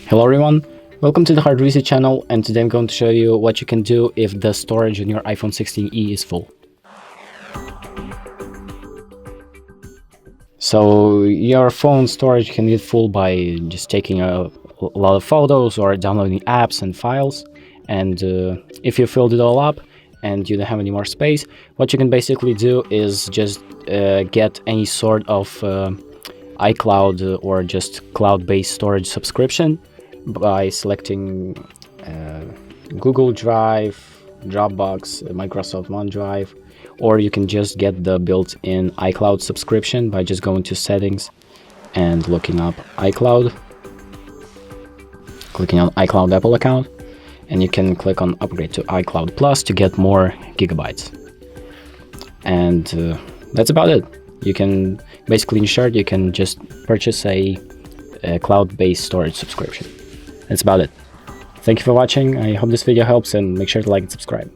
Hello everyone, welcome to the Hard Reset channel, and today I'm going to show you what you can do if the storage on your iPhone 16e is full. So your phone storage can get full by just taking a lot of photos or downloading apps and files, and if you filled it all up and you don't have any more space, what you can basically do is just get any sort of iCloud or just cloud-based storage subscription by selecting Google Drive, Dropbox, Microsoft OneDrive, or you can just get the built-in iCloud subscription by just going to settings and looking up iCloud, clicking on iCloud Apple account, and you can click on upgrade to iCloud Plus to get more gigabytes. And that's about it. You can basically, in short, you can just purchase a cloud-based storage subscription. That's about it. Thank you for watching. I hope this video helps, and make sure to like and subscribe.